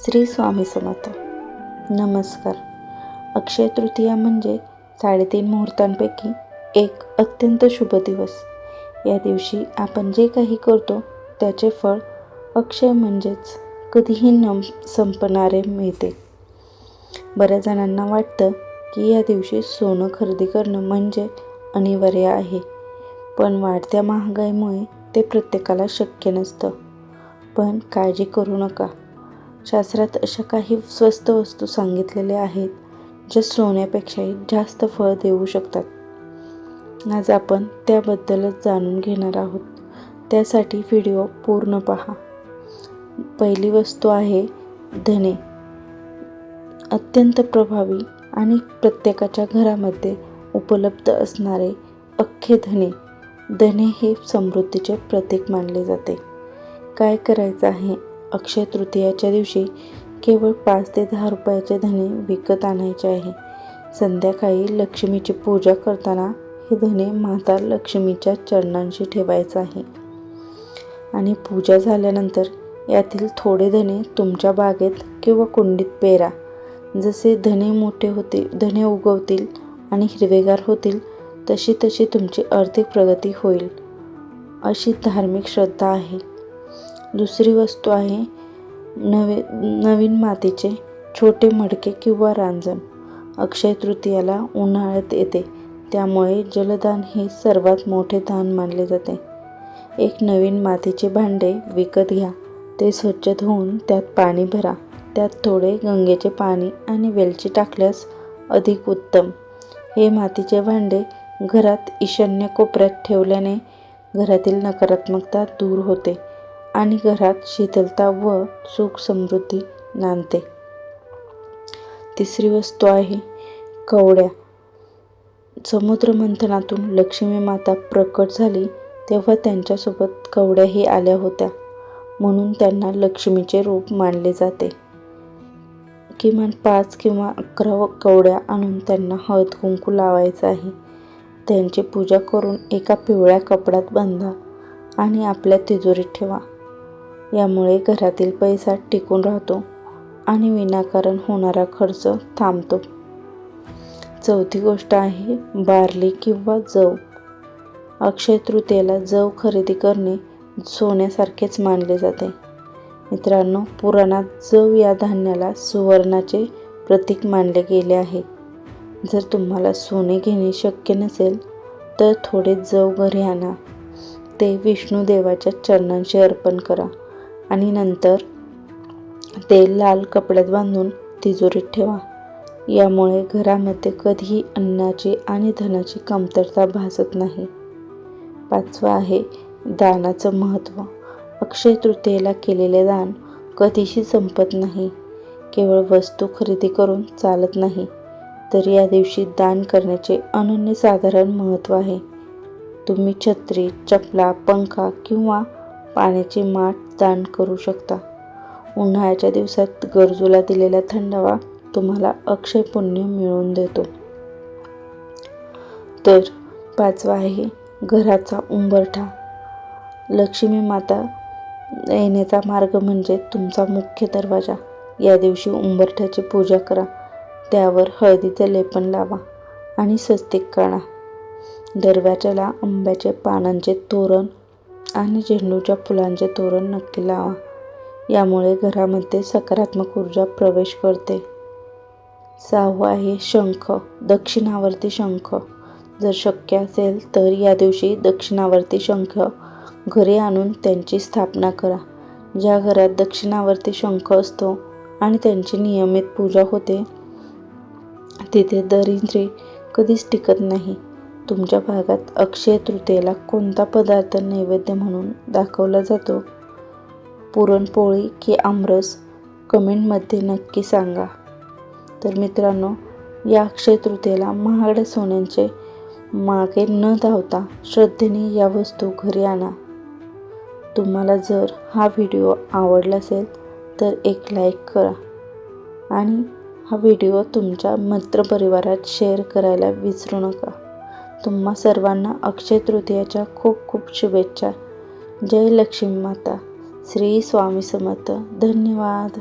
श्री स्वामी समर्थ. नमस्कार. अक्षय तृतीया म्हणजे 3.5 मुहूर्तांपैकी एक अत्यंत शुभ दिवस. या दिवशी आपण जे काही करतो त्याचे फळ अक्षय म्हणजेच कधीही न संपणारे मिळते. बऱ्याच जणांना वाटतं की या दिवशी सोनं खरेदी करणं म्हणजे अनिवार्य आहे, पण वाढत्या महागाईमुळे ते प्रत्येकाला शक्य नसतं. पण काळजी करू नका. शास्त्रात अशा काही स्वस्त वस्तू सांगितलेल्या आहेत ज्या सोन्यापेक्षाही जास्त फळ देऊ शकतात. आज आपण त्याबद्दलच जाणून घेणार आहोत. त्यासाठी व्हिडिओ पूर्ण पहा. पहिली वस्तू आहे धने. अत्यंत प्रभावी आणि प्रत्येकाच्या घरामध्ये उपलब्ध असणारे अख्खे धने. धने हे समृद्धीचे प्रतीक मानले जाते. काय करायचं आहे? अक्षय तृतीयाच्या दिवशी केवळ 5 ते 10 रुपयाचे धने विकत आणायचे आहे. संध्याकाळी लक्ष्मीची पूजा करताना हे धने माता लक्ष्मीच्या चरणांशी ठेवायचं आहे आणि पूजा झाल्यानंतर यातील थोडे धने तुमच्या बागेत किंवा कुंडीत पेरा. जसे धने उगवतील आणि हिरवेगार होतील तशी तशी तुमची आर्थिक प्रगती होईल, अशी धार्मिक श्रद्धा आहे. दुसरी वस्तू आहे नवीन मातीचे छोटे मडके किंवा रांजण. अक्षय तृतीयाला उन्हाळ्यात येते, त्यामुळे जलदान हे सर्वात मोठे दान मानले जाते. एक नवीन मातीचे भांडे विकत घ्या. ते स्वच्छ धुवून त्यात पाणी भरा. त्यात थोडे गंगेचे पाणी आणि वेलची टाकल्यास अधिक उत्तम. हे मातीचे भांडे घरात ईशान्य कोपऱ्यात ठेवल्याने घरातील नकारात्मकता दूर होते आणि घरात शीतलता व सुख समृद्धी नांदते. तिसरी वस्तू आहे कवड्या. समुद्र मंथनातून लक्ष्मी माता प्रकट झाली तेव्हा त्यांच्यासोबत कवड्याही आल्या होत्या, म्हणून त्यांना लक्ष्मीचे रूप मानले जाते. किमान 5 किंवा 11 कवड्या आणून त्यांना हळद कुंकू लावायचं आहे. त्यांची पूजा करून एका पिवळ्या कपड्यात बांधा आणि आपल्या तिजोरीत ठेवा. यामुळे घरातील पैसा टिकून राहतो आणि विनाकारण होणारा खर्च थांबतो. चौथी गोष्ट आहे बार्ली किंवा जव. अक्षय तृतीयेला जव खरेदी करणे सोन्यासारखेच मानले जाते. मित्रांनो, पुराणात जव या धान्याला सुवर्णाचे प्रतीक मानले गेले आहे. जर तुम्हाला सोने घेणे शक्य नसेल तर थोडे जव घरी आणा. ते विष्णुदेवाच्या चरणांशी अर्पण करा आणि नंतर ते लाल कपड्यात बांधून तिजोरीत ठेवा. यामुळे घरामध्ये कधीही अन्नाची आणि धनाची कमतरता भासत नाही. 5वा आहे दानाचं महत्त्व. अक्षय तृतीयेला केलेले दान कधीही संपत नाही. केवळ वस्तू खरेदी करून चालत नाही, तर या दिवशी दान करण्याचे अनन्यसाधारण महत्त्व आहे. तुम्ही छत्री, चपला, पंखा किंवा पाण्याची माठ दान करू शकता. उन्हाळ्याच्या दिवसात गरजूला दिलेला थंडावा तुम्हाला अक्षय पुण्य मिळवून देतो. तर 5वा आहे घराचा उंबरठा. लक्ष्मी माता येण्याचा मार्ग म्हणजे तुमचा मुख्य दरवाजा. या दिवशी उंबरठ्याची पूजा करा. त्यावर हळदीचे लेपन लावा आणि स्वस्तिक काढा. दरवाजाला आंब्याच्या पानांचे तोरण आणि झेंडूच्या फुलांचे तोरण नक्की लावा. यामुळे घरामध्ये सकारात्मक ऊर्जा प्रवेश करते. 6वा आहे शंख. दक्षिणावर्ती शंख. जर शक्य असेल तर या दिवशी दक्षिणावर्ती शंख घरी आणून त्यांची स्थापना करा. ज्या घरात दक्षिणावर्ती शंख असतो आणि त्यांची नियमित पूजा होते तिथे दारिद्र्य कधीच टिकत नाही. तुमच्या भागात अक्षय तृतीयेला कोणता पदार्थ नैवेद्य म्हणून दाखवला जातो? पुरणपोळी की आमरस? कमेंटमध्ये नक्की सांगा. तर मित्रांनो, या अक्षय तृतीयेला महागड्या सोन्यांचे मागे न धावता श्रद्धेने या वस्तू घरी आणा. तुम्हाला जर हा व्हिडिओ आवडला असेल तर एक लाईक करा आणि हा व्हिडिओ तुमच्या मित्रपरिवारात शेअर करायला विसरू नका. तुम्हा सर्वांना अक्षय तृतीयाच्या खूप खूप शुभेच्छा. जय लक्ष्मी माता. श्री स्वामी समर्थ. धन्यवाद.